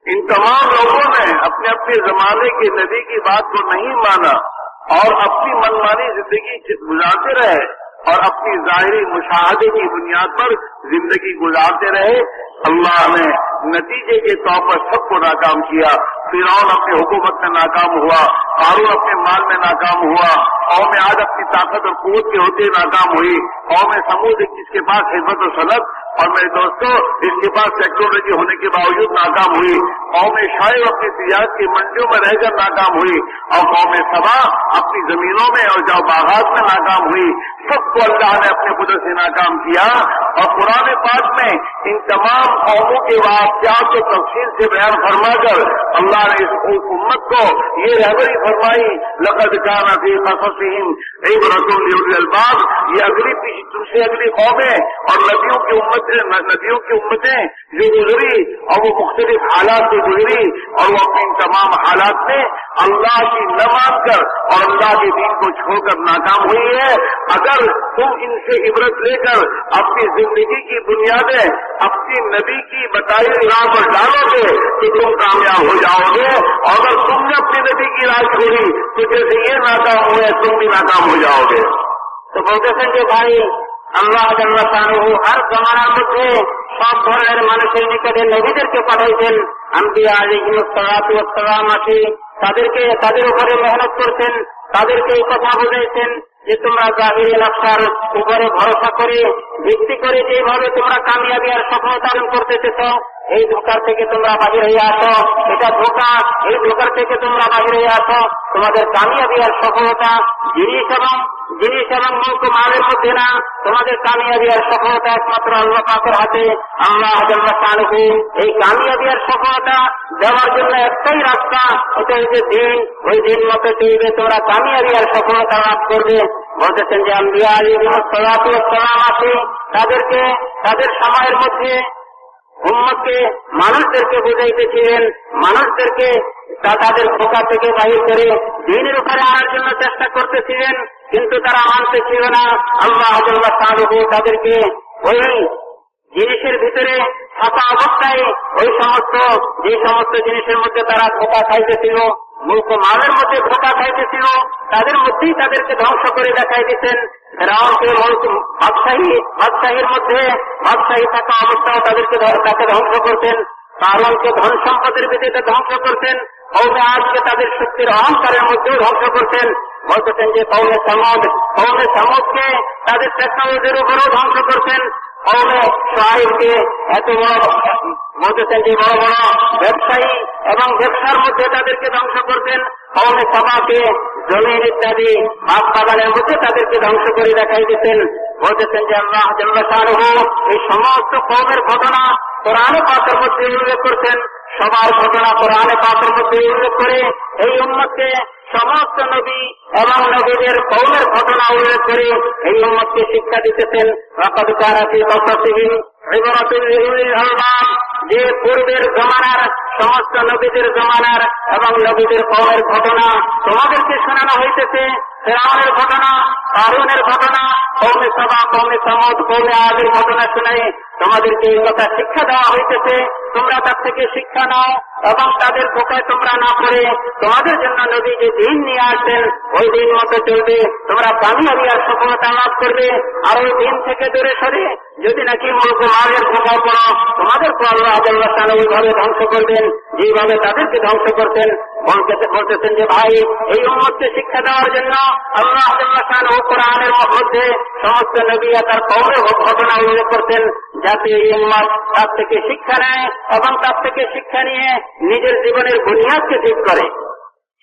इन तमाम लोगों ने अपने अपने जमाने के नबी की बात को नहीं माना और अपनी मनमानी जिंदगी गुजारते रहे और अपनी जाहिरी मुशाहदे की बुनियाद पर जिंदगी गुजारते रहे। अल्लाह ने नतीजे के तौर पर सबको नाकाम किया। फिरौन अपनी हुकूमत में नाकाम हुआ, कारून अपने माल में नाकाम हुआ, कौम आद अपनी ताकत और कुव्वत के होते नाकाम हुई, कौम समूद जिसके पास हिम्मत और सनत और मेरे दोस्तों इसके पास टेक्नोलॉजी होने के बावजूद नाकाम हुई, कौम शायद अपनी तिजारत की मंडियों में रहकर नाकाम हुई और कौम सबा अपनी जमीनों में और जब बागात में नाकाम हुई। सबको अल्लाह ने अपने कुदरत से नाकाम किया। और कुरान पाक में इन तमाम कौमों के वाक़यात को तफसील से बयान फरमाकर अल्लाह ने इस उम्मत को ये रहबरी फरमाई, लक़द कान फ़ी क़ससिहिम इब्रतुन लिउलिल अलबाब। ये अगली तुमसे अगली कौमें और नदियों की उम्मतें जो गुजरी और वो मुख्तलिफ हालात से गुजरी और वो अपने इन तमाम हालात में अल्लाह की न मानकर और अल्लाह के दीन को छोड़कर नाकाम हुई है। अगर तुम इनसे इबरत लेकर अपनी जिंदगी की बुनियादें अपनी नबी की बताई राह पर डालोगे तो तुम कामयाब हो जाओगे, और अगर तुमने अपनी नबी की राह छोड़ी तो जैसे ये नाकाम हुए तुम भी नाकाम हो जाओगे। तो বলতেছেন যে ভাই আল্লাহ জাল্লা শানুহু আর জামানার মধ্যে সব ধরনের মানুষের নিকটে নবীদেরকে পাঠাইছেন। আম্বিয়া আলাইহিস সালাতু ওয়াস সালাম আসি তাদের উপরে মেহনত করছেন, তাদেরকে এই কথা বুঝাইছেন যে তোমরা জাহিরি নকশার উপরে ভরসা করে ভিত্তি করে যেভাবে তোমরা কামিয়াবি আর সফলতা অর্জন করতেছ এই ধোঁকার থেকে তোমরা বাহির হয়ে আসো, এটা ধোঁকা, এই ধোঁকার থেকে তোমরা বাহির হয়ে আসো। তোমাদের কামিয়াবি আর সফলতা জিনিস এবং মুখ মালের মধ্যে না, তোমাদের কামিয়াবি আর সফলতা একমাত্র আল্লাহ পাকের হাতে। আল্লাহ জাল্লা শানুহু এই কামিয়াবি আর সফলতা দেওয়ার জন্য একটাই রাস্তা, ওটা হচ্ছে দিন। ওই দিন মতো চলবে তোমরা কামিয়াবি আর সফলতা লাভ করবে। বলতেছেন যে আম্বিয়া আলাইহিস সালাতু ওয়াস সালাম আসি তাদের সময়ের মধ্যে উম্মতকে মানুষদেরকে বুঝাইতেছিলেন, মানুষদেরকে তাদের ধোঁকা থেকে বাহির করে দ্বীনের উপরে আনার জন্য চেষ্টা করতেছিলেন, কিন্তু তারা মানতে ছিল না। আল্লাহ জাল্লা শানুহু তাদেরকে ওই জিনিসের ভিতরে থাকা অবস্থায় যে সমস্ত জিনিসের মধ্যে তারা ধোঁকা খাইতেছিল, মুখ মালের মধ্যে ধোঁকা খাইতেছিল, তাদের মধ্যেই তাদেরকে ধ্বংস করে দেখাই দিতেন। ফিরআউনকে বাদশাহীর মধ্যে বাদশাহী থাকা অবস্থাও তাকে ধ্বংস করতেন, কারণকে ধন সম্পদের ভিত্তিতে ধ্বংস করতেন, কওমে আদকে তাদের শক্তির অহংকারের মধ্যেও ধ্বংস করতেন। বলতেছেন যে কওমে সামুদকে তাদের টেকনোলজির উপরেও ধ্বংস করতেন, কওমে শুআইবকে এত বড় বলতেছেন যে বড় বড় ব্যবসায়ী এবং ব্যবসার মধ্যে তাদেরকে ধ্বংস করতেন, কওমে সাবাকে জমিন ইত্যাদি বাগ বাগানের মধ্যে তাদেরকে ধ্বংস করে দেখাই দিতেন। বলতেছেন যে আল্লাহ জাল্লা শানুহু এই সমস্ত কওমের ঘটনা কোরআনে পাকের মধ্যে উল্লেখ করছেন। সবার ঘটনা কোরআনে পাকের মধ্যে উল্লেখ করে এই উম্মতকে সমস্ত নবী এবং নবীদের কওমের ঘটনা উল্লেখ করে এই উম্মতকে শিক্ষা দিতেছেন। লাকাদ কানা ফী কসসিহিম ইবরাতুন লিউলিল আলবাব, যে পূর্বের জমানার সমস্ত নবীদের জমানার এবং নবীদের কওমের ঘটনা তোমাদেরকে শোনানো হইতেছে। ফিরআউনের ঘটনা, কারূনের ঘটনা, কওমে সাবা, কওমে সামুদ, কওমে আদের ঘটনা শুনাই তোমাদেরকে এই কথা শিক্ষা দেওয়া হইতেছে। তোমরা তার থেকে শিক্ষা নাও এবং তাদের ধোঁকায় তোমরা না পড়ে তোমাদের জন্য নবী যে দিন নিয়ে আসবেন ওই দিন মতো চলবে, তোমরা কামিয়াবি আর সফলতা লাভ করবে। আর ওই দিন থেকে দূরে সরে যদি নাকি মুলক মালের ধোঁকায় পড়ো তোমাদেরকে আল্লাহ জাল্লা শানুহু ওইভাবে ধ্বংস করবেন যেভাবে তাদেরকে ধ্বংস করতেন। বলতেছেন যে ভাই এই উম্মতকে শিক্ষা দেওয়ার জন্য আল্লাহ জাল্লা শানুহু কোরআনের মধ্যে সমস্ত নবী আর তার কওমের ঘটনা উল্লেখ করতেন, যাতে এই উম্মত তার থেকে শিক্ষা নেয় এবং তার থেকে শিক্ষা নিয়ে নিজের জীবনের বুনিয়াদকে ঠিক করে।